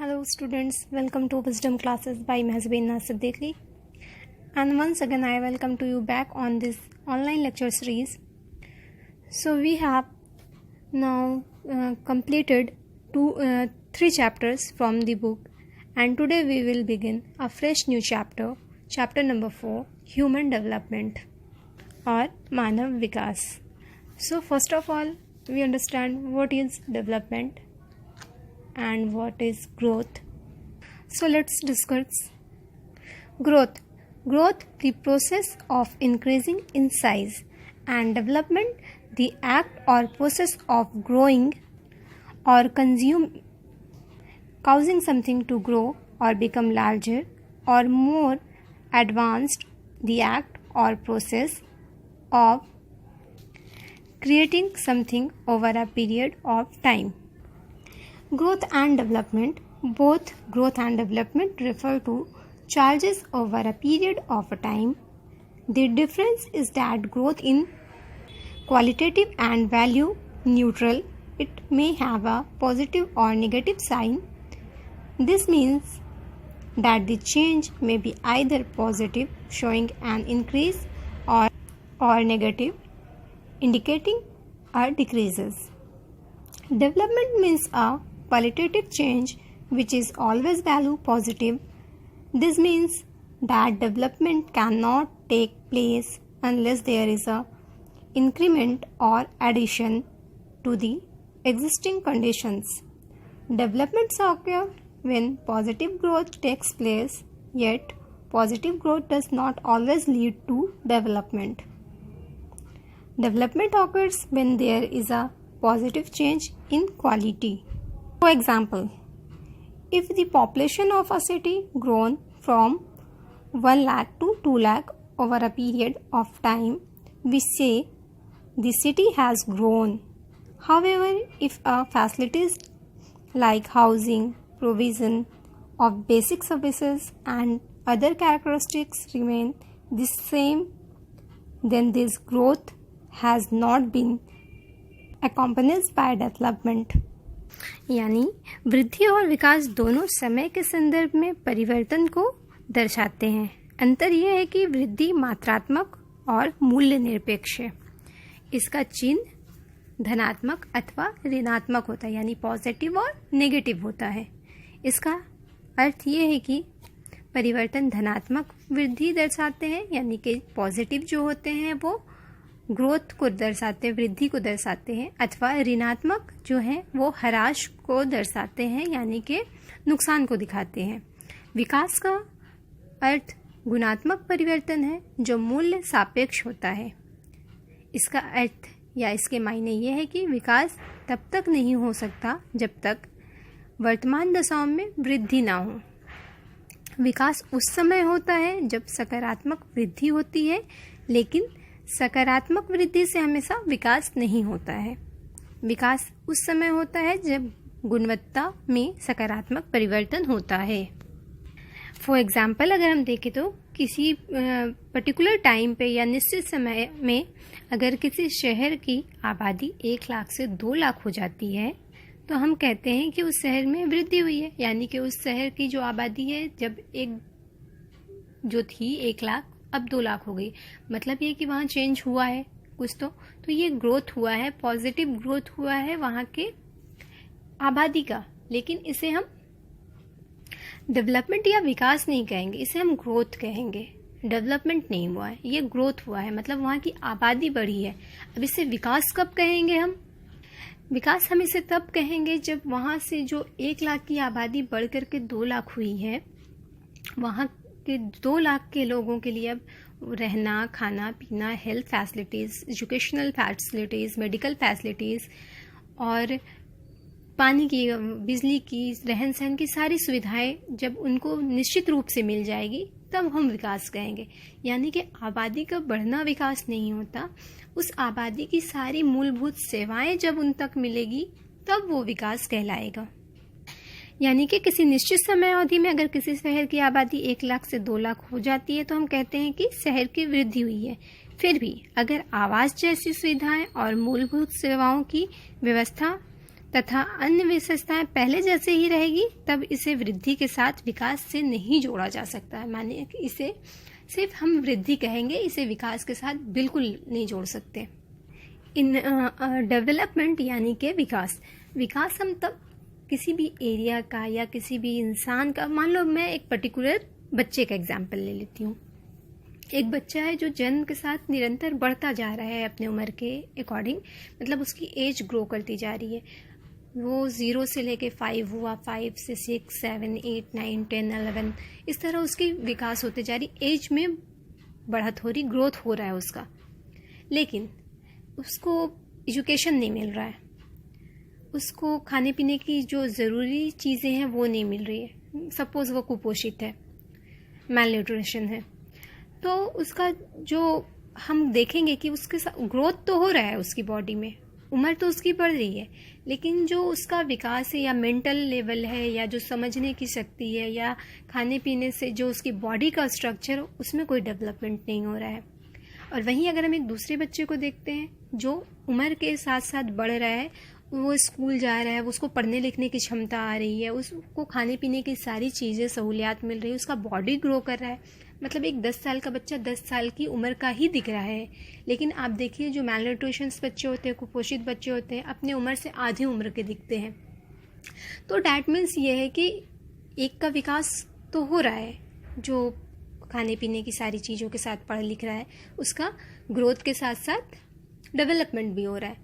Hello students, welcome to Wisdom Classes by Mahzabina Siddiqui. And once again I welcome to you back on this online lecture series. So we have now completed three chapters from the book, and today we will begin a fresh new chapter, chapter number 4, Human Development or Manav Vikas. So first of all, we understand what is development and what is growth. So let's discuss growth. Growth, the process of increasing in size, and development, the act or process of growing or causing something to grow or become larger or more advanced, the act or process of creating something over a period of time. Growth and development. Both growth and development refer to changes over a period of a time. The difference is that growth is qualitative and value neutral. It may have a positive or negative sign. This means that the change may be either positive, showing an increase, or negative, indicating a decreases. Development means a qualitative change which is always value positive. This means that development cannot take place unless there is a increment or addition to the existing conditions. Developments occur when positive growth takes place, yet positive growth does not always lead to development. Development occurs when there is a positive change in quality. For example, if the population of a city grown from 1 lakh to 2 lakh over a period of time, we say the city has grown. However, if facilities like housing, provision of basic services and other characteristics remain the same, then this growth has not been accompanied by development. यानी वृद्धि और विकास दोनों समय के संदर्भ में परिवर्तन को दर्शाते हैं। अंतर यह है कि वृद्धि मात्रात्मक और मूल्य निरपेक्ष है। इसका चिन्ह धनात्मक अथवा ऋणात्मक होता है, यानी पॉजिटिव और नेगेटिव होता है। इसका अर्थ यह है कि परिवर्तन धनात्मक वृद्धि दर्शाते हैं, यानी कि पॉजिटिव जो होते हैं वो ग्रोथ को दर्शाते हैं, वृद्धि को दर्शाते हैं, अथवा ऋणात्मक जो है वो ह्रास को दर्शाते हैं, यानी कि नुकसान को दिखाते हैं। विकास का अर्थ गुणात्मक परिवर्तन है जो मूल्य सापेक्ष होता है। इसका अर्थ या इसके मायने ये है कि विकास तब तक नहीं हो सकता जब तक वर्तमान दशाओं में वृद्धि ना हो। विकास उस समय होता है जब सकारात्मक वृद्धि होती है, लेकिन सकारात्मक वृद्धि से हमेशा विकास नहीं होता है। विकास उस समय होता है जब गुणवत्ता में सकारात्मक परिवर्तन होता है। फॉर एग्जाम्पल, अगर हम देखें तो किसी पर्टिकुलर टाइम पे या निश्चित समय में अगर किसी शहर की आबादी 1 लाख से 2 लाख हो जाती है तो हम कहते हैं कि उस शहर में वृद्धि हुई है, यानी कि उस शहर की जो आबादी है जब जो थी 1 लाख अब 2 लाख हो गई। मतलब ये कि वहाँ चेंज हुआ है कुछ तो ये ग्रोथ हुआ है, पॉजिटिव ग्रोथ हुआ है वहाँ के आबादी का। लेकिन इसे हम डेवलपमेंट या विकास नहीं कहेंगे, इसे हम ग्रोथ कहेंगे। डेवलपमेंट नहीं हुआ है, ये ग्रोथ हुआ है, मतलब वहाँ की आबादी बढ़ी है। अब इसे विकास कब कहेंगे हम? विकास हम इसे तब कहेंगे जब वहाँ से जो 1 लाख की आबादी बढ़ करके 2 लाख हुई है, वहाँ कि 2 लाख के लोगों के लिए अब रहना, खाना पीना, health facilities, educational facilities, medical facilities और पानी की, बिजली की, रहन सहन की सारी सुविधाएं जब उनको निश्चित रूप से मिल जाएगी तब हम विकास कहेंगे। यानी कि आबादी का बढ़ना विकास नहीं होता, उस आबादी की सारी मूलभूत सेवाएं जब उन तक मिलेगी तब वो विकास कहलाएगा। यानी कि किसी निश्चित समय अवधि में अगर किसी शहर की आबादी 1 लाख से 2 लाख हो जाती है तो हम कहते हैं कि शहर की वृद्धि हुई है। फिर भी अगर आवास जैसी सुविधाएं और मूलभूत सेवाओं की व्यवस्था तथा अन्य विशेषताएं पहले जैसे ही रहेगी, तब इसे वृद्धि के साथ विकास से नहीं जोड़ा जा सकता है। माने कि इसे सिर्फ हम वृद्धि कहेंगे, इसे विकास के साथ बिल्कुल नहीं जोड़ सकते। इन डेवलपमेंट यानी कि विकास हम तब किसी भी एरिया का या किसी भी इंसान का, मान लो मैं एक पर्टिकुलर बच्चे का एग्जाम्पल ले लेती हूँ। एक बच्चा है जो जन्म के साथ निरंतर बढ़ता जा रहा है अपने उम्र के अकॉर्डिंग, मतलब उसकी एज ग्रो करती जा रही है। वो 0 से लेके 5 हुआ, 5 से 6, 7, 8, 9, 10, 11, इस तरह उसकी विकास होते जा रही, एज में बढ़त हो रही, ग्रोथ हो रहा है उसका। लेकिन उसको एजुकेशन नहीं मिल रहा है, उसको खाने पीने की जो ज़रूरी चीज़ें हैं वो नहीं मिल रही है। सपोज़ वो कुपोषित है, मैल न्यूट्रिशन है, तो उसका जो हम देखेंगे कि उसके ग्रोथ तो हो रहा है, उसकी बॉडी में उम्र तो उसकी बढ़ रही है, लेकिन जो उसका विकास है या मेंटल लेवल है या जो समझने की शक्ति है या खाने पीने से जो उसकी बॉडी का स्ट्रक्चर, उसमें कोई डेवलपमेंट नहीं हो रहा है। और वहीं अगर हम एक दूसरे बच्चे को देखते हैं जो उम्र के साथ साथ बढ़ रहा है, वो स्कूल जा रहा है, उसको पढ़ने लिखने की क्षमता आ रही है, उसको खाने पीने की सारी चीज़ें सहूलियात मिल रही है, उसका बॉडी ग्रो कर रहा है, मतलब एक 10 साल का बच्चा 10 साल की उम्र का ही दिख रहा है। लेकिन आप देखिए जो मैल न्यूट्रिशंस बच्चे होते हैं, कुपोषित बच्चे होते हैं, अपनी उम्र से आधी उम्र के दिखते हैं। तो डैट मीन्स ये है कि एक का विकास तो हो रहा है, जो खाने पीने की सारी चीज़ों के साथ पढ़ लिख रहा है, उसका ग्रोथ के साथ साथ डेवलपमेंट भी हो रहा है।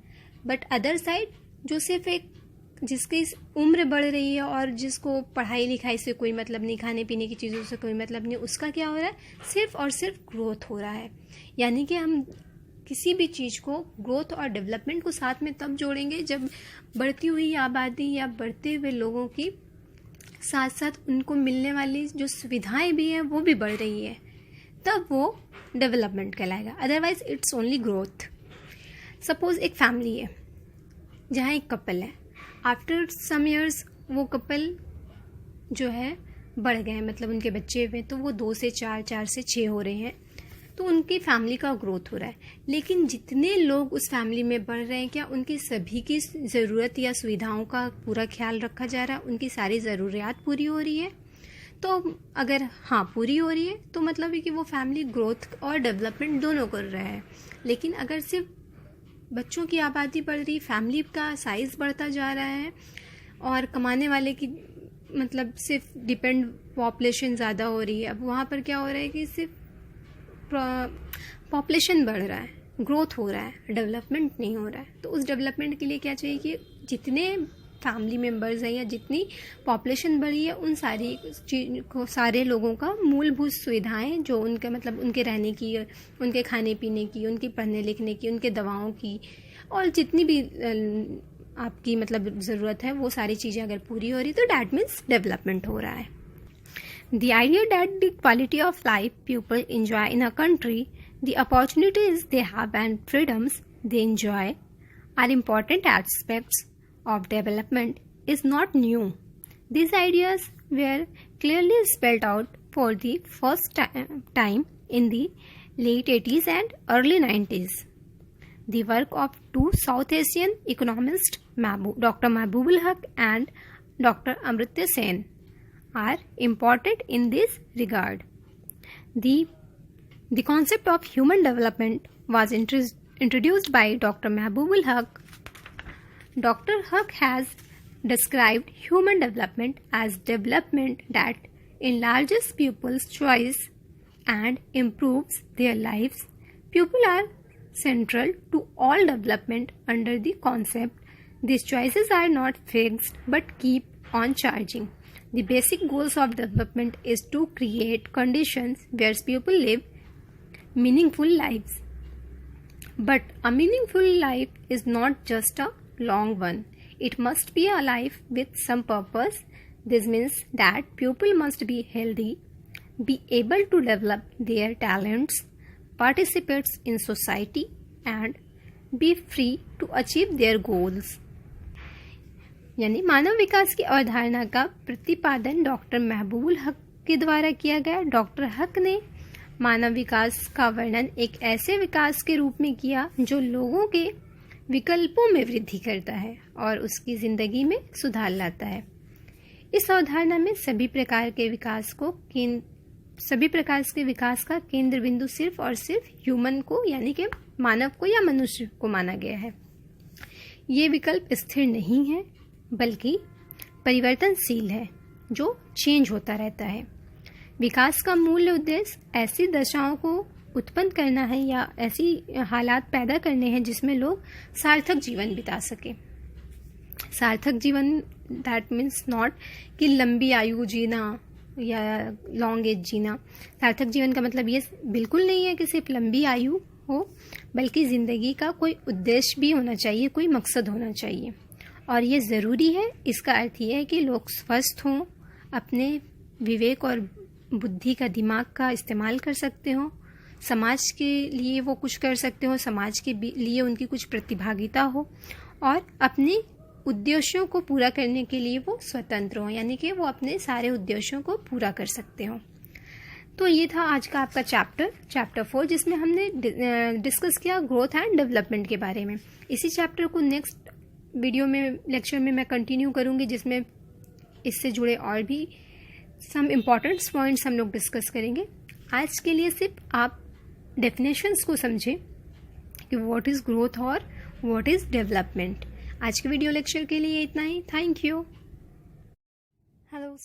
बट अदर साइड जो सिर्फ एक जिसकी उम्र बढ़ रही है और जिसको पढ़ाई लिखाई से कोई मतलब नहीं, खाने पीने की चीज़ों से कोई मतलब नहीं, उसका क्या हो रहा है, सिर्फ और सिर्फ ग्रोथ हो रहा है। यानी कि हम किसी भी चीज़ को ग्रोथ और डेवलपमेंट को साथ में तब जोड़ेंगे जब बढ़ती हुई आबादी या बढ़ते हुए लोगों की साथ साथ उनको मिलने वाली जो सुविधाएं भी हैं वो भी बढ़ रही है, तब वो डेवलपमेंट कहलाएगा। Otherwise it's only growth. Suppose एक फैमिली है जहाँ एक कपल है, आफ्टर सम ईयर्स वो कपल जो है बढ़ गए, मतलब उनके बच्चे हुए, तो वो 2 से 4, 4 से 6 हो रहे हैं, तो उनकी फैमिली का ग्रोथ हो रहा है। लेकिन जितने लोग उस फैमिली में बढ़ रहे हैं, क्या उनकी सभी की ज़रूरत या सुविधाओं का पूरा ख्याल रखा जा रहा है, उनकी सारी ज़रूरियात पूरी हो रही है? तो अगर हाँ पूरी हो रही है तो मतलब है कि वो फैमिली ग्रोथ और डेवलपमेंट दोनों कर रहा है। लेकिन अगर सिर्फ बच्चों की आबादी बढ़ रही, फैमिली का साइज़ बढ़ता जा रहा है और कमाने वाले की मतलब सिर्फ डिपेंड पॉपुलेशन ज़्यादा हो रही है, अब वहाँ पर क्या हो रहा है कि सिर्फ पॉपुलेशन बढ़ रहा है, ग्रोथ हो रहा है, डेवलपमेंट नहीं हो रहा है। तो उस डेवलपमेंट के लिए क्या चाहिए कि जितने फैमिली मेम्बर्स हैं या जितनी पॉपुलेशन बढ़ी है, उन सारी चीज को, सारे लोगों का मूलभूत सुविधाएं जो उनके मतलब उनके रहने की, उनके खाने पीने की, उनकी पढ़ने लिखने की, उनके दवाओं की और जितनी भी आपकी मतलब ज़रूरत है, वो सारी चीज़ें अगर पूरी हो रही तो डैट मीन्स डेवलपमेंट हो रहा है। The idea that the quality of life people enjoy in a country, the opportunities they have and freedoms they enjoy are important aspects of development is not new. These ideas were clearly spelled out for the first time in the late 80s and early 90s. The work of two South Asian economists, Dr. Mahbubul Haq and Dr. Amartya Sen, are important in this regard. The concept of human development was introduced by Dr. Mahbubul Haq. Dr. Haq has described human development as development that enlarges pupils' choice and improves their lives. Pupils are central to all development under the concept. These choices are not fixed but keep on changing. The basic goals of development is to create conditions where people live meaningful lives. But a meaningful life is not just a long one. It must be a life with some purpose. This means that people must be healthy, be able to develop their talents, participate in society, and be free to achieve their goals. यानी मानव विकास की अवधारणा का प्रतिपादन doctor Mahbubul हक के द्वारा किया गया। डॉक्टर हक ने मानव विकास का वर्णन एक ऐसे विकास के रूप में किया जो लोगों के विकल्पों में वृद्धि करता है और उसकी ज़िंदगी में सुधार लाता है। इस अवधारणा में सभी प्रकार के विकास का केंद्र बिंदु सिर्फ और सिर्फ ह्यूमन को यानी कि मानव को या मनुष्य को माना गया है। ये विकल्प स्थिर नहीं है बल्कि परिवर्तनशील है जो चेंज होता रहता है। विकास का मूल उद्देश्य ऐसी दशाओं को उत्पन्न करना है या ऐसी हालात पैदा करने हैं जिसमें लोग सार्थक जीवन बिता सके। सार्थक जीवन दैट मीन्स नॉट कि लंबी आयु जीना या लॉन्ग एज जीना। सार्थक जीवन का मतलब ये बिल्कुल नहीं है कि सिर्फ लंबी आयु हो, बल्कि ज़िंदगी का कोई उद्देश्य भी होना चाहिए, कोई मकसद होना चाहिए। और ये ज़रूरी है। इसका अर्थ ये है कि लोग स्वस्थ हों, अपने विवेक और बुद्धि का, दिमाग का इस्तेमाल कर सकते हों, समाज के लिए वो कुछ कर सकते हो, समाज के लिए उनकी कुछ प्रतिभागिता हो और अपने उद्देश्यों को पूरा करने के लिए वो स्वतंत्र हो, यानी कि वो अपने सारे उद्देश्यों को पूरा कर सकते हो। तो ये था आज का आपका चैप्टर 4, जिसमें हमने डिस्कस किया ग्रोथ एंड डेवलपमेंट के बारे में। इसी चैप्टर को नेक्स्ट वीडियो में, लेक्चर में मैं कंटिन्यू करूँगी, जिसमें इससे जुड़े और भी सम इम्पॉर्टेंट पॉइंट्स हम लोग डिस्कस करेंगे। आज के लिए सिर्फ आप डेफिनेशंस को समझें कि व्हाट इज़ ग्रोथ और व्हाट इज़ डेवलपमेंट। आज के वीडियो लेक्चर के लिए इतना ही। Thank you. हेलो।